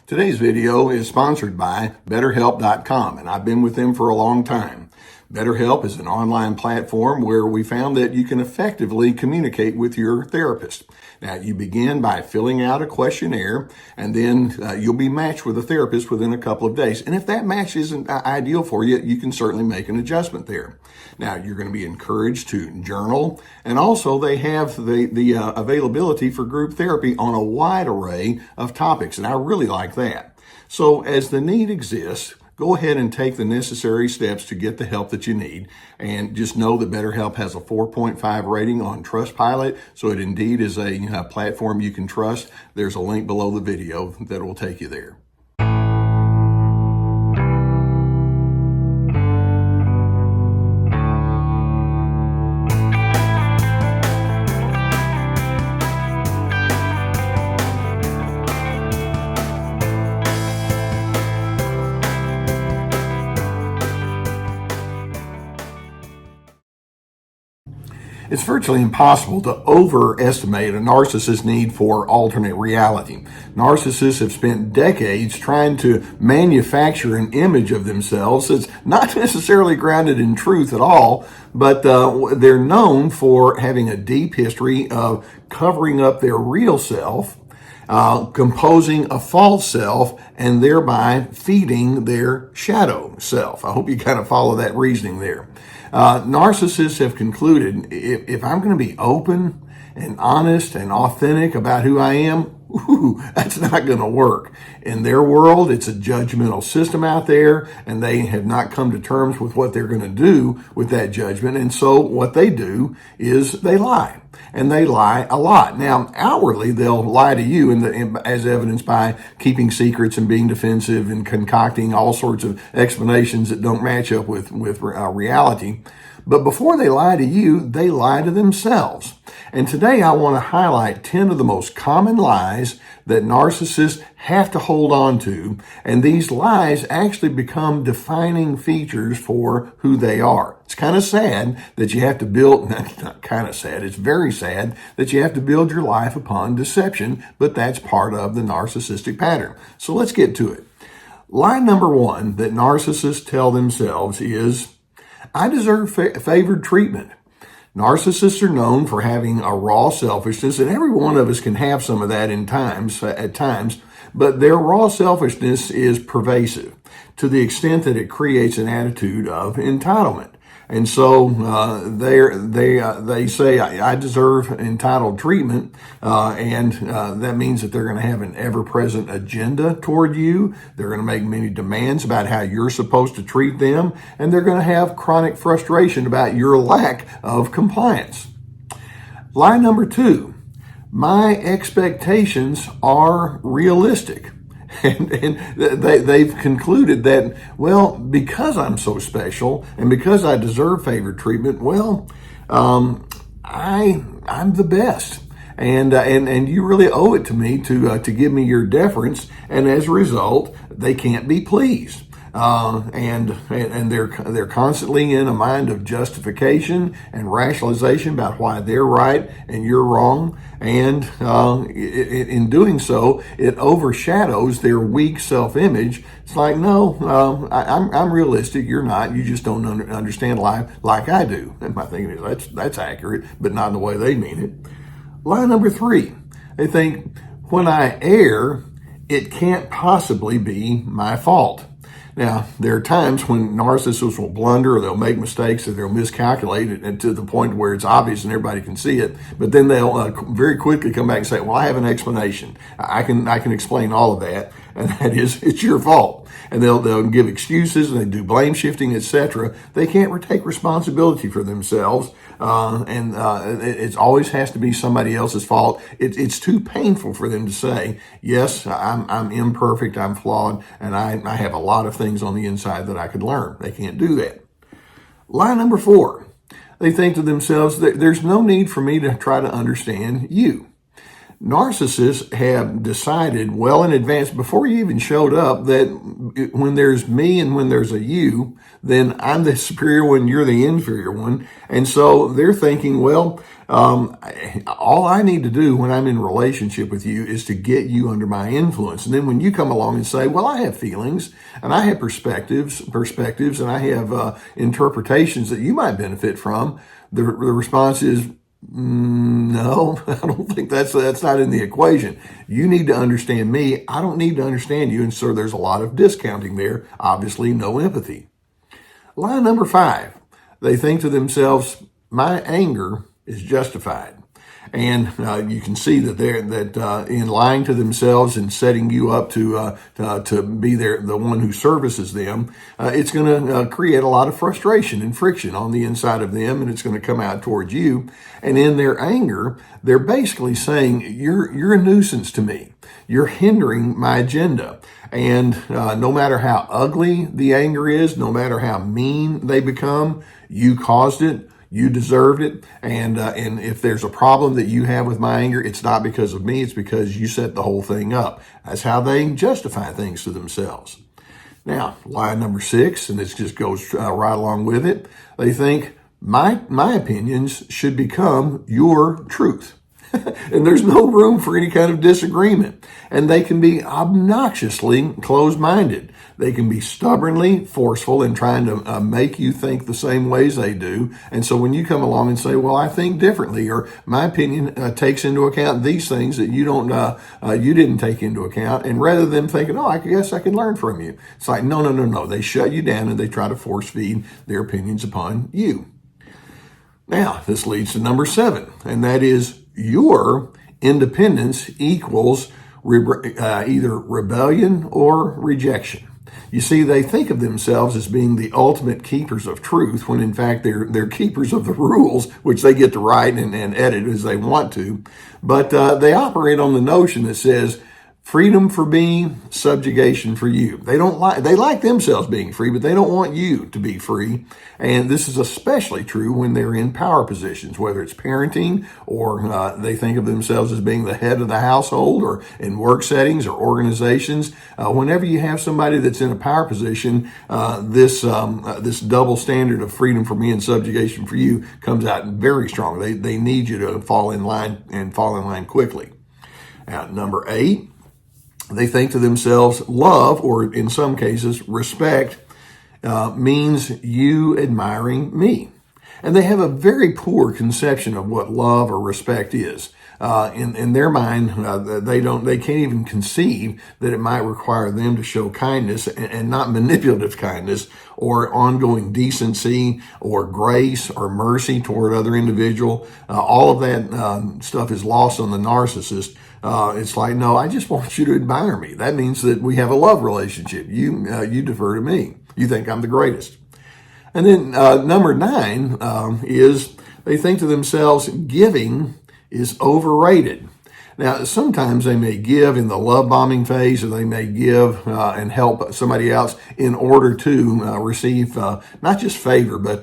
Today's video is sponsored by BetterHelp.com, and I've been with them for a long time. BetterHelp is an online platform where we found that you can effectively communicate with your therapist. Now, you begin by filling out a questionnaire, and then you'll be matched with a therapist within a couple of days. And if that match isn't ideal for you, you can certainly make an adjustment there. Now, you're going to be encouraged to journal, and also they have the availability for group therapy on a wide array of topics, and I really like that. So as the need exists, go ahead and take the necessary steps to get the help that you need. And just know that BetterHelp has a 4.5 rating on Trustpilot, so it indeed is a platform you can trust. There's a link below the video that will take you there. It's virtually impossible to overestimate a narcissist's need for alternate reality. Narcissists have spent decades trying to manufacture an image of themselves that's not necessarily grounded in truth at all, but they're known for having a deep history of covering up their real self, composing a false self, and thereby feeding their shadow self. I hope you kind of follow that reasoning there. Narcissists have concluded if I'm going to be open and honest and authentic about who I am, that's not going to work. In their world, it's a judgmental system out there, and they have not come to terms with what they're going to do with that judgment. And so what they do is they lie, and they lie a lot. Now, outwardly, they'll lie to you, as evidenced by keeping secrets and being defensive and concocting all sorts of explanations that don't match up with reality. But before they lie to you, they lie to themselves. And today I want to highlight 10 of the most common lies that narcissists have to hold on to. And these lies actually become defining features for who they are. It's kind of sad that you have to build, not kind of sad, it's very sad that you have to build your life upon deception, but that's part of the narcissistic pattern. So let's get to it. Lie number one that narcissists tell themselves is, I deserve favored treatment. Narcissists are known for having a raw selfishness, and every one of us can have some of that at times, but their raw selfishness is pervasive to the extent that it creates an attitude of entitlement. And so they say, I deserve entitled treatment, and that means that they're going to have an ever-present agenda toward you. They're going to make many demands about how you're supposed to treat them, and they're going to have chronic frustration about your lack of compliance. Lie number two, my expectations are realistic. And they've concluded that, well, because I'm so special and because I deserve favored treatment, well, I'm the best. And you really owe it to me to give me your deference. And as a result, they can't be pleased. And they're constantly in a mind of justification and rationalization about why they're right and you're wrong. And in doing so, it overshadows their weak self-image. It's like, no, I'm realistic. You're not. You just don't understand life like I do. And my thinking is that's accurate, but not in the way they mean it. Lie number three, they think when I err, it can't possibly be my fault. Now, there are times when narcissists will blunder or they'll make mistakes or they'll miscalculate it to the point where it's obvious and everybody can see it. But then they'll very quickly come back and say, well, I have an explanation. I can explain all of that. And that is, it's your fault. And they'll give excuses and they do blame shifting, etc. They can't take responsibility for themselves. It always has to be somebody else's fault. It's too painful for them to say, yes, I'm imperfect, I'm flawed, and I have a lot of things on the inside that I could learn. They can't do that. Lie number four, they think to themselves that there's no need for me to try to understand you. Narcissists have decided well in advance, before you even showed up, that when there's me and when there's a you, then I'm the superior one, you're the inferior one. And so they're thinking, well, all I need to do when I'm in relationship with you is to get you under my influence. And then when you come along and say, well, I have feelings and I have perspectives, and I have interpretations that you might benefit from, the response is, no, I don't think that's not in the equation. You need to understand me. I don't need to understand you. And so there's a lot of discounting there. Obviously, no empathy. Line number 5, they think to themselves, my anger is justified. And you can see that in lying to themselves and setting you up to be the one who services them, it's going to create a lot of frustration and friction on the inside of them, and it's going to come out towards you. And in their anger, they're basically saying, you're a nuisance to me. You're hindering my agenda. And no matter how ugly the anger is, no matter how mean they become, you caused it. You deserved it. And if there's a problem that you have with my anger, it's not because of me. It's because you set the whole thing up. That's how they justify things to themselves. Now, line number 6, and this just goes right along with it. They think my opinions should become your truth. And there's no room for any kind of disagreement. And they can be obnoxiously closed-minded. They can be stubbornly forceful in trying to make you think the same ways they do. And so when you come along and say, well, I think differently, or my opinion takes into account these things that you didn't take into account, and rather than thinking, oh, I guess I can learn from you, it's like, no. They shut you down and they try to force feed their opinions upon you. Now, this leads to number 7, and that is your independence equals either rebellion or rejection. You see, they think of themselves as being the ultimate keepers of truth, when in fact they're keepers of the rules, which they get to write and edit as they want to. But they operate on the notion that says, freedom for me, subjugation for you. They like themselves being free, but they don't want you to be free. And this is especially true when they're in power positions, whether it's parenting or they think of themselves as being the head of the household, or in work settings or organizations. Whenever you have somebody that's in a power position, this double standard of freedom for me and subjugation for you comes out very strong. They need you to fall in line quickly. Now, number 8. They think to themselves, love, or in some cases, respect, means you admiring me. And they have a very poor conception of what love or respect is. In their mind, they can't even conceive that it might require them to show kindness, and not manipulative kindness, or ongoing decency, or grace, or mercy toward other individual. All of that stuff is lost on the narcissist. It's like, no, I just want you to admire me. That means that we have a love relationship. You defer to me. You think I'm the greatest. And then number 9 is they think to themselves, giving is overrated. Now, sometimes they may give in the love bombing phase, or they may give and help somebody else in order to receive not just favor, but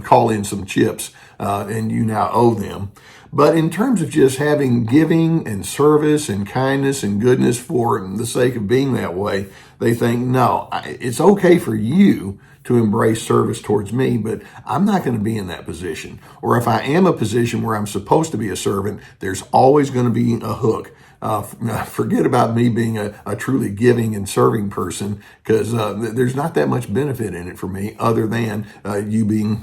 call in some chips, and you now owe them. But in terms of just having giving and service and kindness and goodness for the sake of being that way, they think, no, it's okay for you to embrace service towards me, but I'm not going to be in that position. Or if I am a position where I'm supposed to be a servant, there's always going to be a hook. Forget about me being a truly giving and serving person, because there's not that much benefit in it for me, other than you being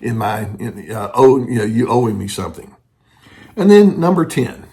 you owing me something. And then number 10,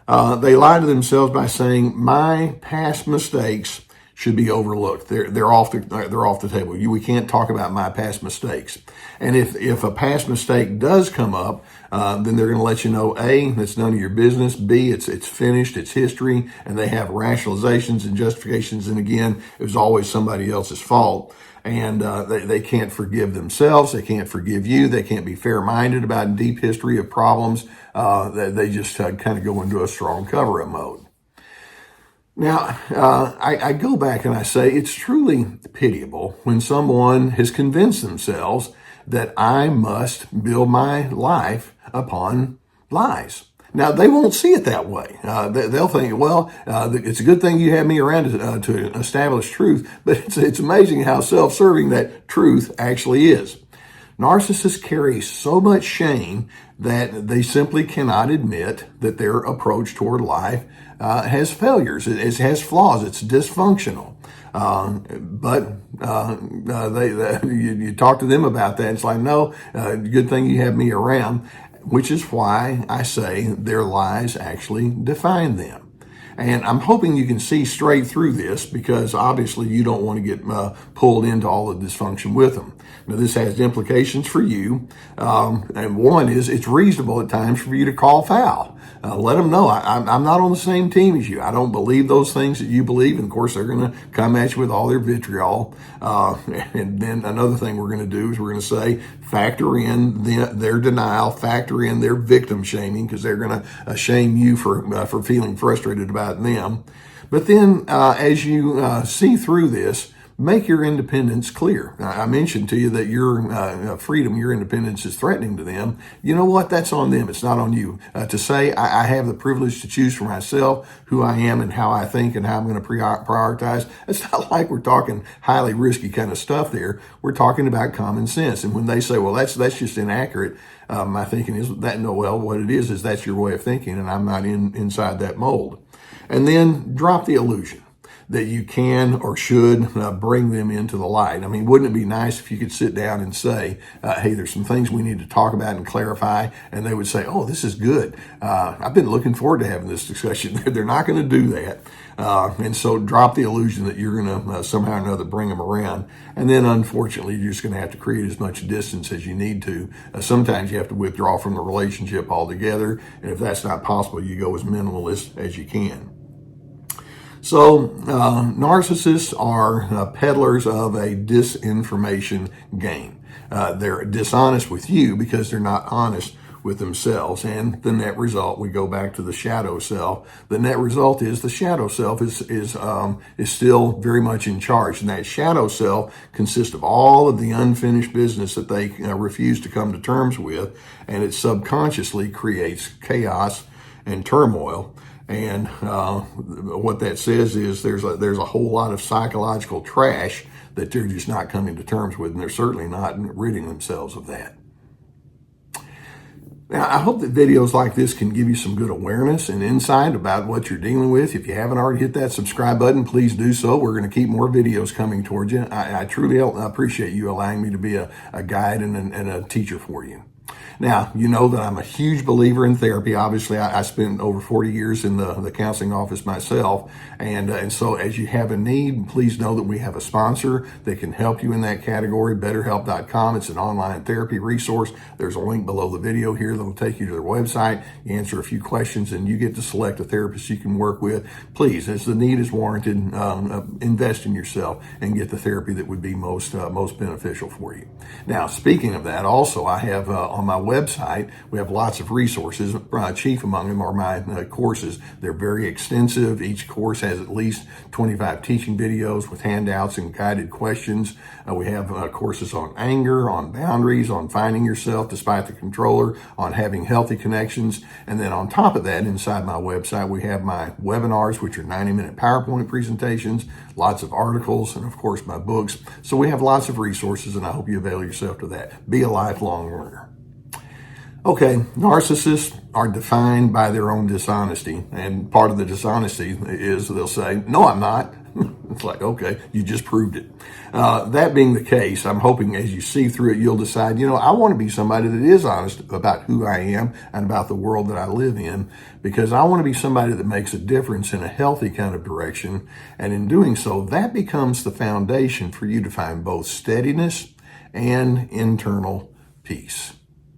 they lie to themselves by saying, my past mistakes should be overlooked. They're off the table. We can't talk about my past mistakes. And if a past mistake does come up, then they're going to let you know, A, that's none of your business. B, it's finished, it's history, and they have rationalizations and justifications. And again, it was always somebody else's fault. And they can't forgive themselves. They can't forgive you. They can't be fair-minded about deep history of problems. They just kind of go into a strong cover-up mode. Now, I go back and I say it's truly pitiable when someone has convinced themselves that I must build my life upon lies. Now, they won't see it that way. They'll think, well, it's a good thing you have me around to establish truth, but it's amazing how self-serving that truth actually is. Narcissists carry so much shame that they simply cannot admit that their approach toward life has failures, it has flaws, it's dysfunctional. You talk to them about that, it's like, no, good thing you have me around, which is why I say their lies actually define them. And I'm hoping you can see straight through this, because obviously you don't want to get pulled into all the dysfunction with them. Now, this has implications for you. And one is, it's reasonable at times for you to call foul. Let them know, I'm not on the same team as you. I don't believe those things that you believe. And of course, they're going to come at you with all their vitriol. And then another thing we're going to do is we're going to say, factor in their denial, factor in their victim shaming, because they're going to shame you for feeling frustrated about them. But then as you see through this, make your independence clear. I mentioned to you that your freedom, your independence is threatening to them. You know what? That's on them. It's not on you. To say, I have the privilege to choose for myself who I am and how I think and how I'm going to prioritize. It's not like we're talking highly risky kind of stuff there. We're talking about common sense. And when they say, well, that's just inaccurate, my thinking is that, no, well, what it is that's your way of thinking, and I'm not inside that mold. And then drop the illusion that you can or should bring them into the light. I mean, wouldn't it be nice if you could sit down and say, hey, there's some things we need to talk about and clarify, and they would say, oh, this is good. I've been looking forward to having this discussion. They're not going to do that. And so drop the illusion that you're going to somehow or another bring them around. And then, unfortunately, you're just going to have to create as much distance as you need to. Sometimes you have to withdraw from the relationship altogether. And if that's not possible, you go as minimalist as you can. So narcissists are peddlers of a disinformation game. They're dishonest with you because they're not honest with themselves. And the net result, we go back to the shadow self. The net result is the shadow self is still very much in charge. And that shadow self consists of all of the unfinished business that they refuse to come to terms with. And it subconsciously creates chaos and turmoil. And what that says is there's a whole lot of psychological trash that they're just not coming to terms with, and they're certainly not ridding themselves of that. Now, I hope that videos like this can give you some good awareness and insight about what you're dealing with. If you haven't already hit that subscribe button, please do so. We're going to keep more videos coming towards you. I truly appreciate you allowing me to be a guide and a teacher for you. Now, you know that I'm a huge believer in therapy. Obviously, I spent over 40 years in the counseling office myself. And so as you have a need, please know that we have a sponsor that can help you in that category, betterhelp.com. It's an online therapy resource. There's a link below the video here that will take you to their website. You answer a few questions and you get to select a therapist you can work with. Please, as the need is warranted, invest in yourself and get the therapy that would be most beneficial for you. Now, speaking of that, also I have on my website, we have lots of resources. Chief among them are my courses. They're very extensive. Each course has at least 25 teaching videos with handouts and guided questions. We have courses on anger, on boundaries, on finding yourself despite the controller, on having healthy connections. And then on top of that, inside my website, we have my webinars, which are 90-minute PowerPoint presentations, lots of articles, and of course my books. So we have lots of resources, and I hope you avail yourself to that. Be a lifelong learner. Okay, narcissists are defined by their own dishonesty, and part of the dishonesty is they'll say, no, I'm not. It's like, okay, you just proved it. That being the case, I'm hoping as you see through it, you'll decide, I want to be somebody that is honest about who I am and about the world that I live in, because I want to be somebody that makes a difference in a healthy kind of direction. And in doing so, that becomes the foundation for you to find both steadiness and internal peace.